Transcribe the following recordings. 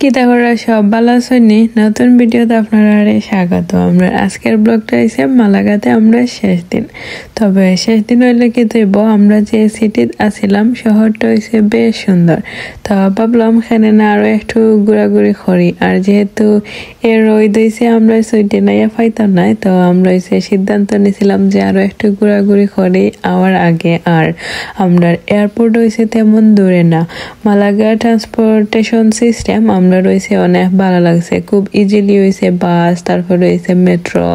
কি তাহলে সব ভালো আছেন? নতুন ভিডিওতে আপনারা স্বাগত। আমরা আজকের ব্লগটা হইছে মালাগাতে আমরা শেষ দিন। তবে শেষ দিন হইলে কি তৈব আমরা যে সিটি আসিলাম শহরটা হইছে বেশ সুন্দর। তো ভাবলাম এখানে না আরো একটু ঘোরাঘুরি করি। আর যেহেতু এর রোদ হইছে আমরা সুইটে নাইয়া পাইতাম নাই, তো আমরা হইছে সিদ্ধান্ত নিয়েছিলাম যে আরো একটু ঘোরাঘুরি করি আওয়ার আগে। আর আমরা এয়ারপোর্ট হইছে তেমন দূরে না, মালাগা ট্রান্সপোর্টেশন সিস্টেম আমরা রয়েছে অনেক ভালো লাগছে, খুব ইজিলি হয়েছে বাস, তারপর রয়েছে মেট্রো,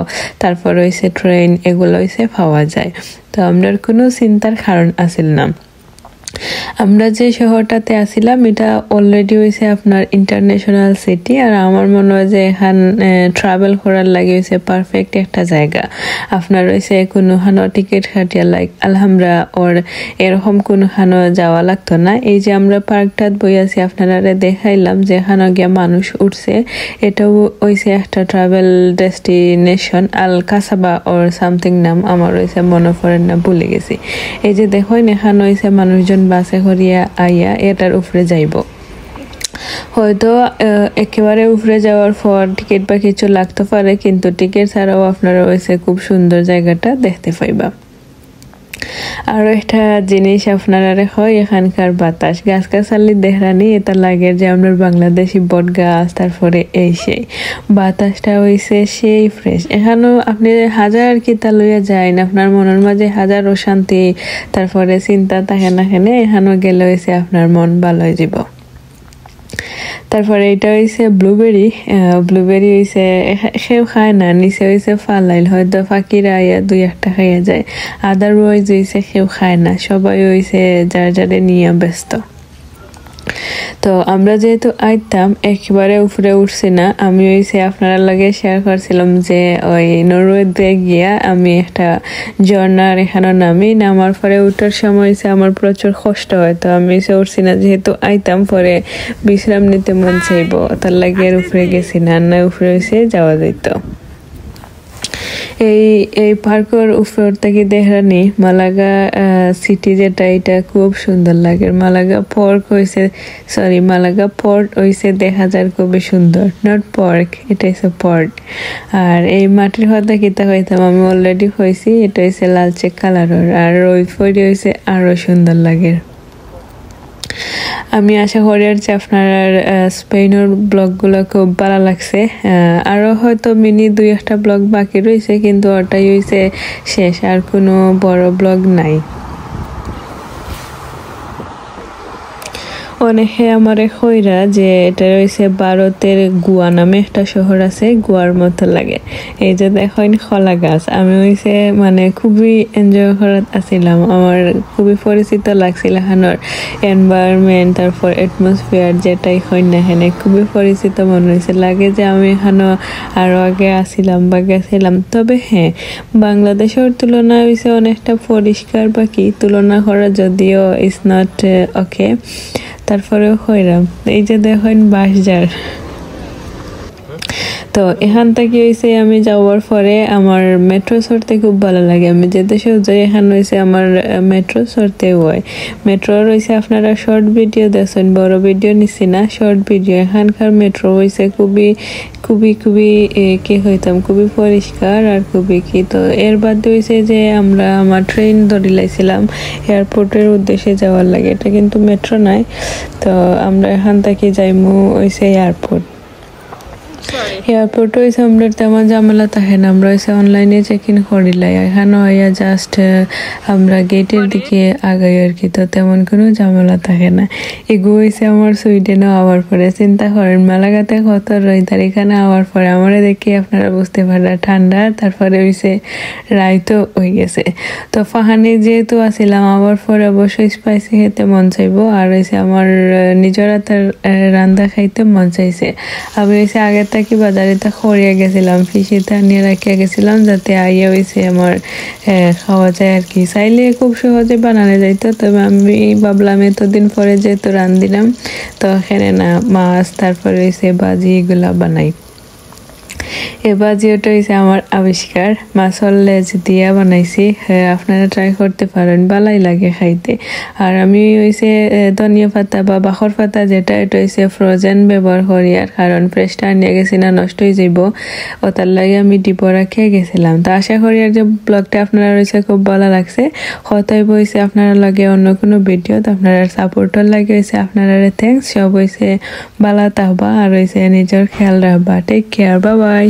তারপর রয়েছে ট্রেন, এগুলো হয়েছে পাওয়া যায়। তো আমরা কোনো চিন্তার কারণ আসিল না। আমরা যে শহরটাতে আসিলাম এটা অলরেডি হয়েছে আপনার ইন্টারন্যাশনাল সিটি। আর আমার মনে হয় যে এখান ট্রাভেল করার লাগে হয়েছে পারফেক্ট একটা জায়গা। আপনার রয়েছে কোনোখানো টিকিট কাটিয়া লাইক আলহামরা ওর এরকম কোনোখানো যাওয়া লাগতো না। এই যে আমরা পার্কটাত বই আছি আপনারা দেখাইলাম যেখানে গিয়া মানুষ উঠছে, এটাও হয়েছে একটা ট্রাভেল ডেস্টিনেশন, আল কাসাবা ওর সামথিং নাম, আমার হয়েছে মনে পড়েন না, ভুলে গেছি। এই যে দেখুন এখানে হয়েছে মানুষজন বাসে করিয়া আইয়া এটার উপরে যাইব। হয়তো একেবারে উপরে যাওয়ার পর টিকিট বা কিছু লাগতে পারে, কিন্তু টিকিট ছাড়াও আপনারা হয়েছে খুব সুন্দর জায়গাটা দেখতে পাইবা। আরো একটা জিনিস আপনারা হয় এখানকার বাতাস, গাছ গাছালি দেখানি এটা লাগে যে আমরা বাংলাদেশি বট গাছ, তারপরে এই সেই বাতাসটা হইছে সেই ফ্রেশ। এখানেও আপনি হাজার কিতা লইয়া যায় না, আপনার মনের মাঝে হাজার অশান্তি তারপরে চিন্তা থাকে না, এখানে এখানেও গেলে হয়েছে আপনার মন ভালো হয়ে যাব। তারপরে এটা হইছে ব্লুবেরি হইছে সেও খায় না, নিচে হইছে ফালাইল, হয়তো ফাঁকিরা আইয়া দুই একটা খাইয়া যায়, আদারওয়াইজ হইছে সেও খায় না, সবাই হইছে যার যারে নিয়ে ব্যস্ত। তো আমরা যেহেতু আইতাম একেবারে উপরে উঠছি না, আমি হইছে আপনার লাগে শেয়ার করছিলাম যে ওই নরওয়েতে গিয়া আমি একটা ঝর্ণার এখানে নামার পরে উঠার সময় হইছে আমার প্রচুর কষ্ট হয়, তো আমি হইছে উঠছি না, যেহেতু আইতাম পরে বিশ্রাম নিতে মন চাইব, তার লাগে এর উপরে গেছি না, না উপরে হইছে যাওয়া যাইতো। এই পার্কের উপর থেকে দেখানি মালাগা সিটি যেটা, এটা খুব সুন্দর লাগে। মালাগা পোর্ট হইছে দেখা যায় খুবই সুন্দর, নট পার্ক, এটা হচ্ছে পোর্ট। আর এই মাটির কথা কিতা হইতাম আমি অলরেডি হয়েছি, এটা হচ্ছে লালচে কালারের, আর ওই ফরি হয়েছে আরো সুন্দর লাগে। আমি আশা করি আর যে আপনার স্পেনের ব্লগগুলো খুব ভালো লাগছে। আরো হয়তো মিনি দুই একটা ব্লগ বাকি রয়েছে, কিন্তু ওটাই হয়েছে শেষ, আর কোনো বড় ব্লগ নাই। অনেকে আমার কইরা যে এটা রয়েছে ভারতের গোয়া নামে একটা শহর আছে, গোয়ার মতো লাগে। এই যে দেখেন কলা গাছ, আমি হইছে মানে খুবই এনজয় করাত আসিলাম, আমার খুবই পরিচিত লাগছিল এখানোর এনভায়রনমেন্ট, তারপর অ্যাটমসফিয়ার যেটাই হয় না এখানে খুবই পরিচিত মনে হয়েছে, লাগে যে আমি এখানে আরো আগে আসিলাম বা গেছিলাম। তবে হ্যাঁ, বাংলাদেশের তুলনা হয়েছে অনেকটা পরিষ্কার, বাকি তুলনা করা যদিও ইজ নট ওকে। তারপরেও হইলাম এই যে দেখেন বাঁশঝাড়। তো এখান থেকে হয়েছে আমি যাওয়ার পরে আমার মেট্রো চড়তে খুব ভালো লাগে, আমি যে দেশে যাই এখানে হয়েছে আমার মেট্রো চড়তে হয়। মেট্রো রয়েছে আপনারা শর্ট ভিডিও দেখছেন, বড় ভিডিও নিচ্ছি না, শর্ট ভিডিও। এখানকার মেট্রো হয়েছে খুবই খুবই খুবই কি হইতাম খুবই পরিষ্কার আর খুবই কি। তো এর বাদে হয়েছে যে আমরা আমার ট্রেন ধরে লাইছিলাম এয়ারপোর্টের উদ্দেশ্যে যাওয়ার লাগে, এটা কিন্তু মেট্রো নয়। তো আমরা এখান থেকে যাইমু হয়েছে এয়ারপোর্ট হয়েছে আমরা তেমন ঝামেলা থাকে না, আমরা হয়েছে অনলাইনে চেক ইন করিলাই, এখানে হইয়া জাস্ট আমরা গেটের দিকে আগাই আর কি, তো তেমন কোনো ঝামেলা থাকে না। এগু হয়েছে আমার সুইডেনে আওয়ার পরে চিন্তা করেন মালাগাতে কত রইতার, এখানে আওয়ার পরে আমার দেখি আপনারা বুঝতে পারা ঠান্ডা, তারপরে হয়েছে রাইতো হয়ে গেছে। তো ফাহানি যেহেতু আসিলাম আবার পরে অবশ্যই স্পাইসি খেতে মন চাইবো, আর হয়েছে আমার নিজের হাতের রান্না খাইতে মন চাইছে। আমি হয়েছে আগের থেকে বাজারেতে খড়িয়ে গেছিলাম, ফিশিতে নিয়ে রাখিয়া গেছিলাম যাতে আইয়া হয়েছে আমার খাওয়া যায় আর কি। চাইলে খুব সহজে বানানো যাইতো, তবে আমি ভাবলাম এতদিন পরে যেহেতু রান্ধিলাম তো এখানে না মাছ তারপরে হয়েছে বাজি এগুলা বানাই। এই বাজিওটা হইছে আমার আবিষ্কার, মাছর লেজ দিয়া বানাইছি। আপনারা ট্রাই করতে পারেন, ভালোই লাগে খাইতে। আর আমি হইছে ধনিয়া পাতা বা বাখর পাতা যেটা, এটা হইছে ফ্রোজেন ব্যবহার করি, আর কারণ ফ্রেশটা নিয়ে গেছি না নষ্ট হয়ে যাইব, ওটার লাগে আমি ডিপো রাখিয়ে গেছিলাম। তো আশা করি আর যে ব্লগটা আপনারা রয়েছে খুব ভালো লাগছে। হয়তো হইছে আপনারা লাগে অন্য কোনো ভিডিও, তো আপনারা সাপোর্টর লাগে হয়েছে আপনারা থ্যাংকস। সব হয়েছে ভালো থাকবা আর হয়েছে নিজের খেয়াল রাখবা। Take care, bye by.